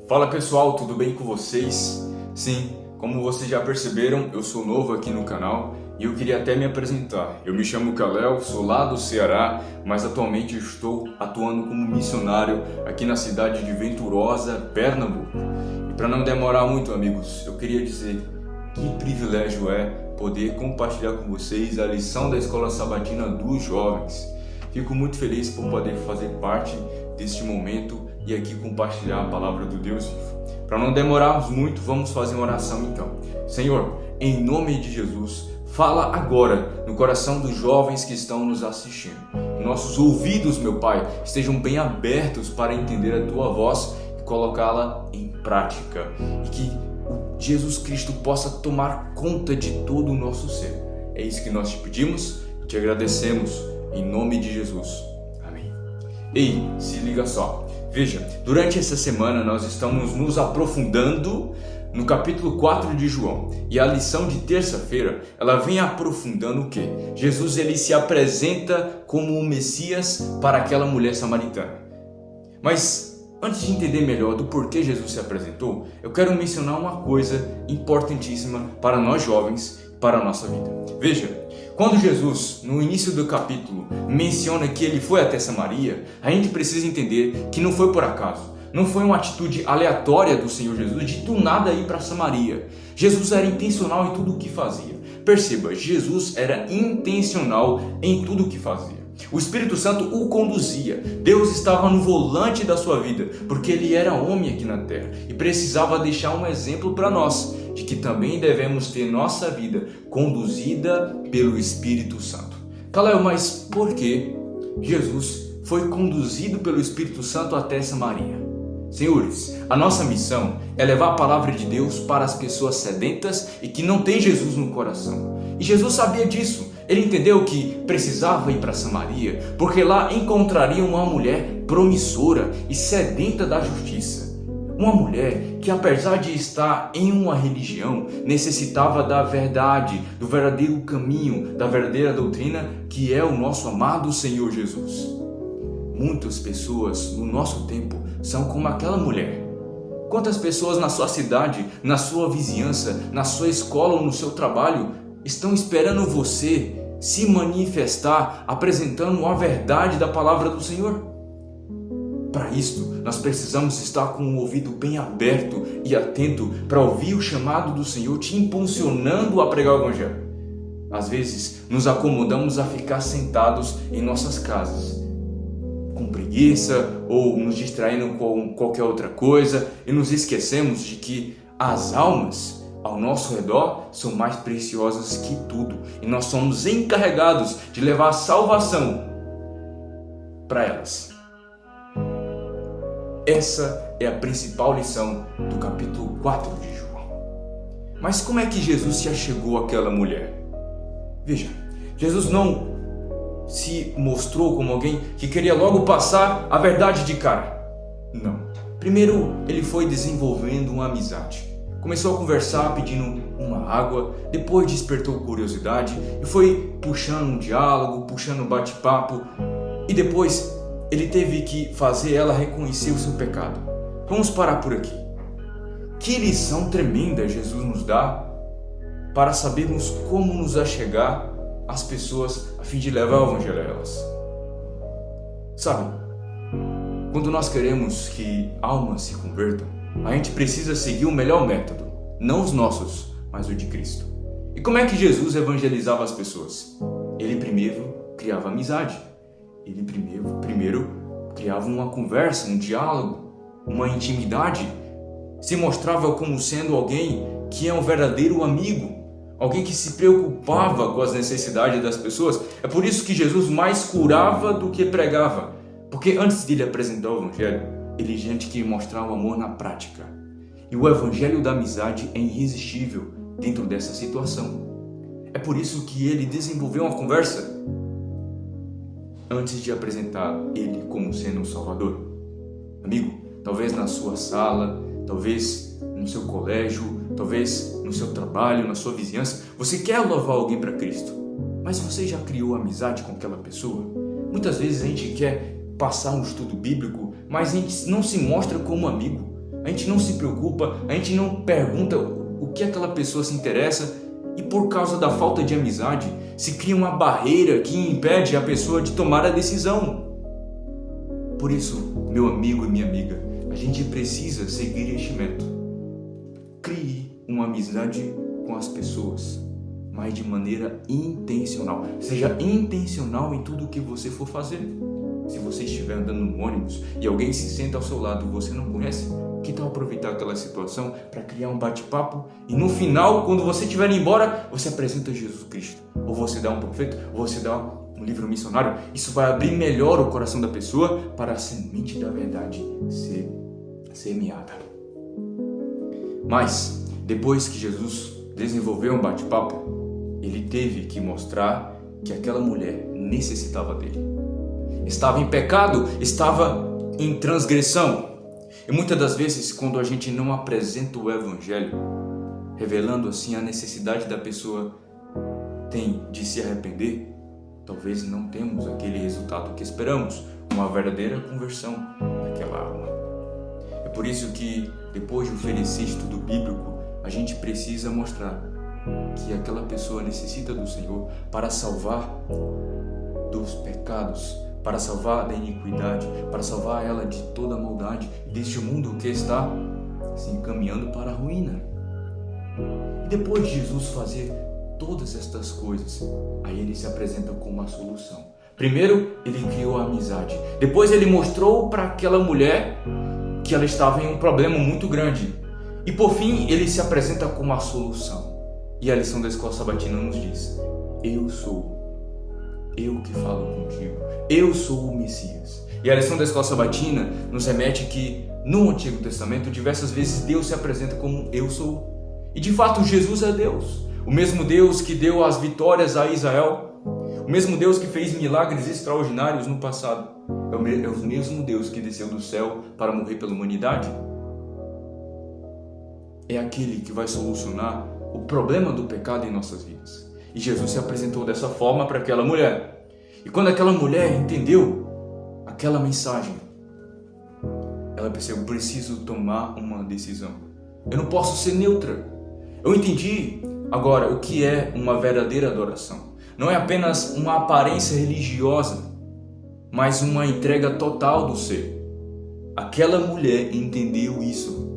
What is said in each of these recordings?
Fala pessoal, tudo bem com vocês? Sim, como vocês já perceberam, eu sou novo aqui no canal e eu queria até me apresentar. Eu me chamo Kalel, sou lá do Ceará, mas atualmente estou atuando como missionário aqui na cidade de Venturosa, Pernambuco. E para não demorar muito, amigos, eu queria dizer que privilégio é poder compartilhar com vocês a lição da Escola Sabatina dos Jovens. Fico muito feliz por poder fazer parte deste momento e aqui compartilhar a palavra do Deus vivo. Para não demorarmos muito, vamos fazer uma oração então. Senhor, em nome de Jesus, fala agora no coração dos jovens que estão nos assistindo. Nossos ouvidos, meu Pai, estejam bem abertos para entender a Tua voz e colocá-la em prática. E que Jesus Cristo possa tomar conta de todo o nosso ser. É isso que nós te pedimos e te agradecemos em nome de Jesus. Amém. Ei, se liga só. Veja, durante essa semana nós estamos nos aprofundando no capítulo 4 de João. E a lição de terça-feira, ela vem aprofundando o quê? Jesus, ele se apresenta como o Messias para aquela mulher samaritana. Mas antes de entender melhor do porquê Jesus se apresentou, eu quero mencionar uma coisa importantíssima para nós jovens, para a nossa vida. Veja, quando Jesus, no início do capítulo, menciona que ele foi até Samaria, a gente precisa entender que não foi por acaso. Não foi uma atitude aleatória do Senhor Jesus de do nada ir para Samaria. Jesus era intencional em tudo o que fazia. Perceba, Jesus era intencional em tudo o que fazia. O Espírito Santo o conduzia. Deus estava no volante da sua vida, porque ele era homem aqui na terra e precisava deixar um exemplo para nós, de que também devemos ter nossa vida conduzida pelo Espírito Santo. Kalel, mas por que Jesus foi conduzido pelo Espírito Santo até Samaria? Senhores, a nossa missão é levar a palavra de Deus para as pessoas sedentas e que não têm Jesus no coração. E Jesus sabia disso. Ele entendeu que precisava ir para Samaria, porque lá encontraria uma mulher promissora e sedenta da justiça. Uma mulher que, apesar de estar em uma religião, necessitava da verdade, do verdadeiro caminho, da verdadeira doutrina, que é o nosso amado Senhor Jesus. Muitas pessoas no nosso tempo são como aquela mulher. Quantas pessoas na sua cidade, na sua vizinhança, na sua escola ou no seu trabalho estão esperando você se manifestar, apresentando a verdade da palavra do Senhor? Para isto, nós precisamos estar com o ouvido bem aberto e atento para ouvir o chamado do Senhor te impulsionando a pregar o Evangelho. Às vezes, nos acomodamos a ficar sentados em nossas casas, com preguiça ou nos distraindo com qualquer outra coisa e nos esquecemos de que as almas ao nosso redor são mais preciosas que tudo e nós somos encarregados de levar a salvação para elas. Essa é a principal lição do capítulo 4 de João. Mas como é que Jesus se achegou àquela mulher? Veja, Jesus não se mostrou como alguém que queria logo passar a verdade de cara. Não. Primeiro, ele foi desenvolvendo uma amizade. Começou a conversar pedindo uma água, depois despertou curiosidade e foi puxando um diálogo, puxando um bate-papo e depois ele teve que fazer ela reconhecer o seu pecado. Vamos parar por aqui. Que lição tremenda Jesus nos dá para sabermos como nos achegar às pessoas a fim de levar o Evangelho a elas. Sabe, quando nós queremos que almas se convertam, a gente precisa seguir o melhor método, não os nossos, mas o de Cristo. E como é que Jesus evangelizava as pessoas? Ele primeiro criava amizade. Ele primeiro criava uma conversa, um diálogo, uma intimidade. Se mostrava como sendo alguém que é um verdadeiro amigo, alguém que se preocupava com as necessidades das pessoas. É por isso que Jesus mais curava do que pregava, porque antes de ele apresentar o Evangelho, ele gente que mostrar o amor na prática. E o Evangelho da amizade é irresistível dentro dessa situação. É por isso que ele desenvolveu uma conversa antes de apresentar ele como sendo um Salvador. Amigo, talvez na sua sala, talvez no seu colégio, talvez no seu trabalho, na sua vizinhança, você quer levar alguém para Cristo, mas você já criou amizade com aquela pessoa? Muitas vezes a gente quer passar um estudo bíblico, mas a gente não se mostra como amigo. a gente não se preocupa, a gente não pergunta o que aquela pessoa se interessa, e por causa da falta de amizade, se cria uma barreira que impede a pessoa de tomar a decisão. Por isso, meu amigo e minha amiga, a gente precisa seguir este método. Crie uma amizade com as pessoas, mas de maneira intencional. Seja intencional em tudo o que você for fazer. Se você estiver andando no ônibus e alguém se senta ao seu lado e você não conhece, que tal aproveitar aquela situação para criar um bate-papo e no final, quando você estiver indo embora, você apresenta Jesus Cristo, ou você dá um profeta, ou você dá um livro missionário. Isso vai abrir melhor o coração da pessoa para a semente da verdade ser semeada. Mas depois que Jesus desenvolveu um bate-papo, ele teve que mostrar que aquela mulher necessitava dele. Estava em pecado, estava em transgressão. E muitas das vezes, quando a gente não apresenta o Evangelho, revelando assim a necessidade da pessoa tem de se arrepender, talvez não temos aquele resultado que esperamos, uma verdadeira conversão daquela alma. É por isso que, depois de oferecer estudo bíblico, a gente precisa mostrar que aquela pessoa necessita do Senhor para salvar dos pecados, para salvar da iniquidade, para salvar ela de toda a maldade, deste mundo que está se encaminhando para a ruína. E depois de Jesus fazer todas estas coisas, aí ele se apresenta como uma solução. Primeiro, ele criou a amizade. Depois ele mostrou para aquela mulher que ela estava em um problema muito grande. E por fim, ele se apresenta como a solução. E a lição da escola sabatina nos diz: eu sou, eu que falo contigo, eu sou o Messias. E a lição da escola sabatina nos remete que no Antigo Testamento diversas vezes Deus se apresenta como eu sou. E de fato Jesus é Deus, o mesmo Deus que deu as vitórias a Israel, o mesmo Deus que fez milagres extraordinários no passado, é o mesmo Deus que desceu do céu para morrer pela humanidade. É aquele que vai solucionar o problema do pecado em nossas vidas. E Jesus se apresentou dessa forma para aquela mulher. E quando aquela mulher entendeu aquela mensagem, ela percebeu: eu preciso tomar uma decisão. Eu não posso ser neutra. Eu entendi agora o que é uma verdadeira adoração. Não é apenas uma aparência religiosa, mas uma entrega total do ser. Aquela mulher entendeu isso.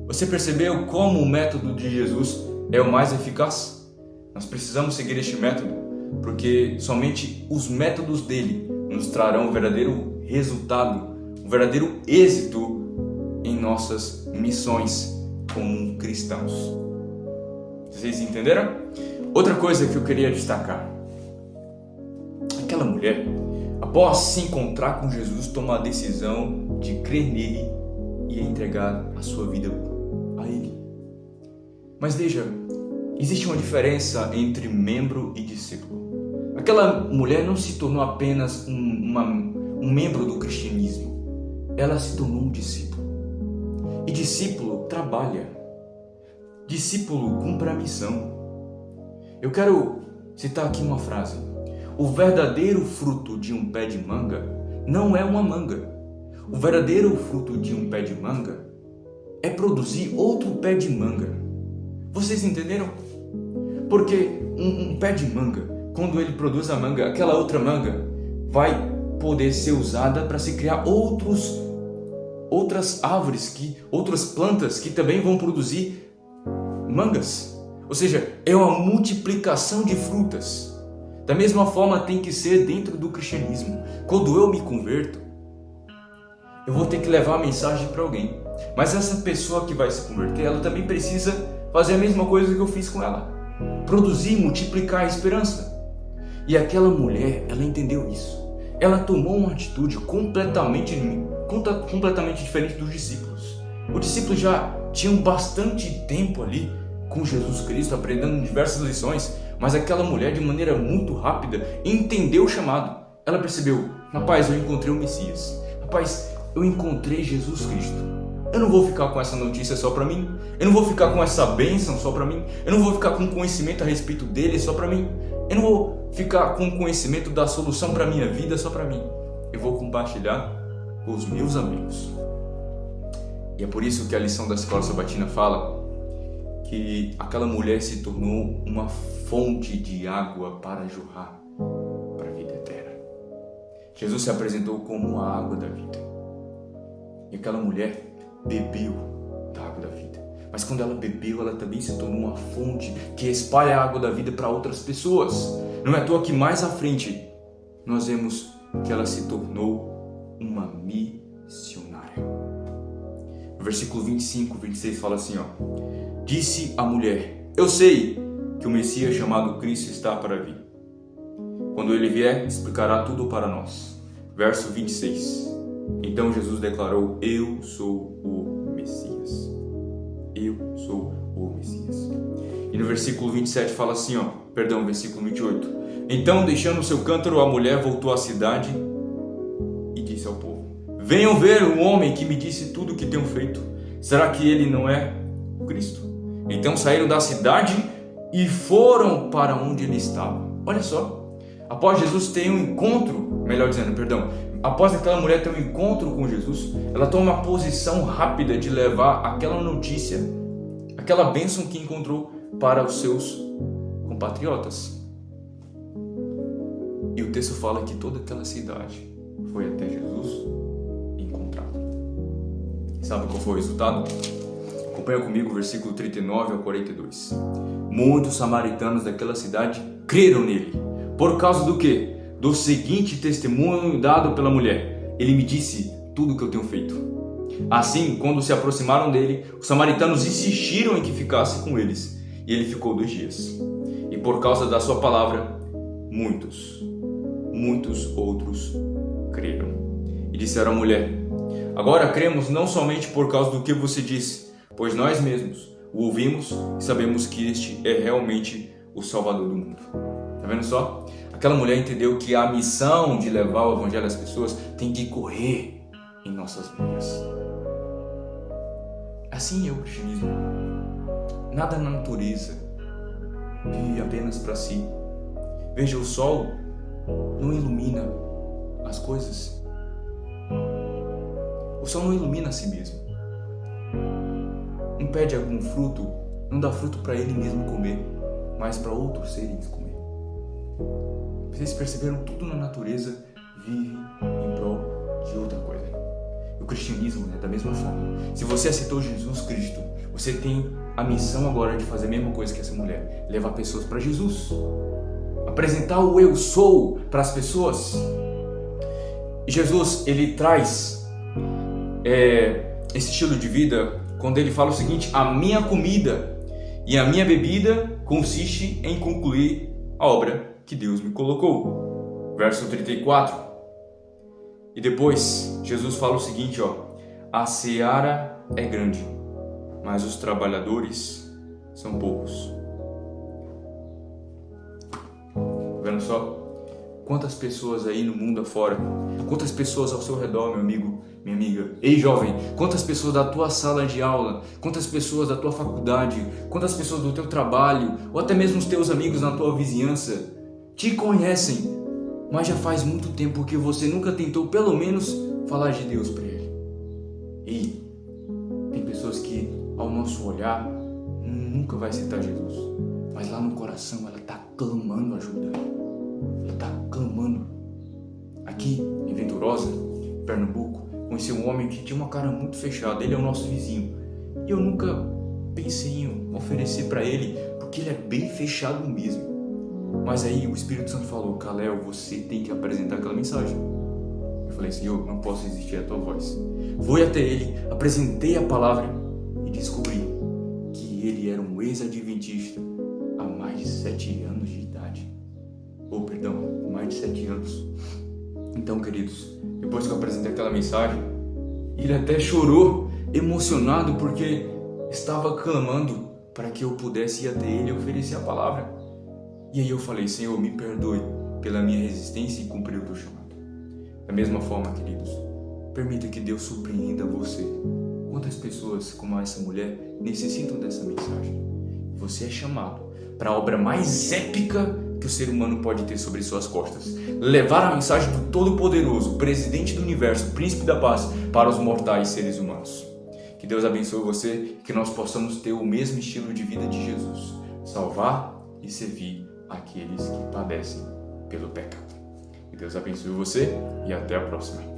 Você percebeu como o método de Jesus é o mais eficaz? Nós precisamos seguir este método, porque somente os métodos dele nos trarão o verdadeiro resultado, o verdadeiro êxito em nossas missões como cristãos. Vocês entenderam? Outra coisa que eu queria destacar: aquela mulher, após se encontrar com Jesus, toma a decisão de crer nele e entregar a sua vida a ele. Mas veja, existe uma diferença entre membro e discípulo. Aquela mulher não se tornou apenas um membro do cristianismo, ela se tornou um discípulo. E discípulo trabalha, discípulo cumpre a missão. Eu quero citar aqui uma frase: o verdadeiro fruto de um pé de manga não é uma manga. O verdadeiro fruto de um pé de manga é produzir outro pé de manga. Vocês entenderam? Porque um pé de manga, quando ele produz a manga, aquela outra manga vai poder ser usada para se criar outras árvores, outras plantas que também vão produzir mangas. Ou seja, é uma multiplicação de frutas. Da mesma forma tem que ser dentro do cristianismo. Quando eu me converto, eu vou ter que levar a mensagem para alguém. Mas essa pessoa que vai se converter, ela também precisa fazer a mesma coisa que eu fiz com ela. Produzir, multiplicar a esperança. E aquela mulher, ela entendeu isso. Ela tomou uma atitude completamente diferente dos discípulos. Os discípulos já tinham bastante tempo ali com Jesus Cristo, aprendendo diversas lições. Mas aquela mulher, de maneira muito rápida, entendeu o chamado. Ela percebeu: rapaz, eu encontrei o Messias. Rapaz, eu encontrei Jesus Cristo. Eu não vou ficar com essa notícia só para mim. Eu não vou ficar com essa bênção só para mim. Eu não vou ficar com conhecimento a respeito dele só para mim. Eu não vou ficar com conhecimento da solução para minha vida só para mim. Eu vou compartilhar com os meus amigos. E é por isso que a lição da escola sabatina fala que aquela mulher se tornou uma fonte de água para jorrar para a vida eterna. Jesus se apresentou como a água da vida. E aquela mulher bebeu da água da vida. Mas quando ela bebeu, ela também se tornou uma fonte que espalha a água da vida para outras pessoas. Não é à toa que mais à frente nós vemos que ela se tornou uma missionária. No versículo 25, 26 fala assim, disse a mulher: eu sei que o Messias chamado Cristo está para vir. Quando ele vier, explicará tudo para nós. Verso 26. Então Jesus declarou: eu sou o Messias. Eu sou o Messias. E no versículo 27 fala assim, versículo 28. Então, deixando o seu cântaro, a mulher voltou à cidade e disse ao povo: venham ver o homem que me disse tudo o que tenho feito. Será que ele não é o Cristo? Então saíram da cidade e foram para onde ele estava. Olha só, após Jesus ter um encontro, após aquela mulher ter um encontro com Jesus, ela toma uma posição rápida de levar aquela notícia, aquela bênção que encontrou para os seus compatriotas. E o texto fala que toda aquela cidade foi até Jesus encontrá-lo. Sabe qual foi o resultado? Acompanha comigo o versículo 39 ao 42. Muitos samaritanos daquela cidade creram nele. Por causa do quê? Do seguinte testemunho dado pela mulher: ele me disse tudo o que eu tenho feito. Assim, quando se aproximaram dele, os samaritanos insistiram em que ficasse com eles, e ele ficou 2 dias. E por causa da sua palavra, muitos outros creram. E disseram à mulher: agora cremos não somente por causa do que você disse, pois nós mesmos o ouvimos e sabemos que este é realmente o Salvador do mundo. Tá vendo só? Aquela mulher entendeu que a missão de levar o evangelho às pessoas tem que correr em nossas vidas. Assim é o cristianismo. Nada na natureza vive apenas para si. Veja, o sol não ilumina as coisas. O sol não ilumina a si mesmo. Não pede algum fruto, não dá fruto para ele mesmo comer, mas para outros seres comer. Vocês perceberam? Tudo na natureza vive em prol de outra coisa. O cristianismo é da mesma forma. Se você aceitou Jesus Cristo, você tem a missão agora de fazer a mesma coisa que essa mulher: levar pessoas para Jesus, apresentar o eu sou para as pessoas. E Jesus, ele traz esse estilo de vida quando ele fala o seguinte: a minha comida e a minha bebida consiste em concluir a obra que Deus me colocou. Verso 34. E depois Jesus fala o seguinte, a seara é grande, mas os trabalhadores são poucos. Vendo só? Quantas pessoas aí no mundo afora, quantas pessoas ao seu redor, meu amigo, minha amiga. Ei, jovem, quantas pessoas da tua sala de aula, quantas pessoas da tua faculdade, quantas pessoas do teu trabalho, ou até mesmo os teus amigos na tua vizinhança te conhecem, mas já faz muito tempo que você nunca tentou pelo menos falar de Deus para ele. Ei, tem pessoas que ao nosso olhar nunca vai citar Jesus, mas lá no coração ela está clamando ajuda. Ela está clamando. Aqui em Venturosa, Pernambuco, conheci um homem que tinha uma cara muito fechada. Ele é o nosso vizinho e eu nunca pensei em oferecer para ele, porque ele é bem fechado mesmo. Mas aí o Espírito Santo falou: Kalel, você tem que apresentar aquela mensagem. Eu falei: Senhor, não posso resistir à tua voz. Fui até ele, apresentei a palavra e descobri que ele era um ex-adventista há mais de 7 anos de idade. Mais de 7 anos. Então, queridos, depois que eu apresentei aquela mensagem, ele até chorou, emocionado, porque estava clamando para que eu pudesse ir até ele e oferecer a palavra. E aí eu falei: Senhor, me perdoe pela minha resistência e cumprir o teu chamado. Da mesma forma, queridos, permita que Deus surpreenda você. Quantas pessoas como essa mulher necessitam dessa mensagem? Você é chamado para a obra mais épica que o ser humano pode ter sobre suas costas: levar a mensagem do Todo-Poderoso, Presidente do Universo, Príncipe da Paz, para os mortais seres humanos. Que Deus abençoe você e que nós possamos ter o mesmo estilo de vida de Jesus, salvar e servir aqueles que padecem pelo pecado. Que Deus abençoe você e até a próxima.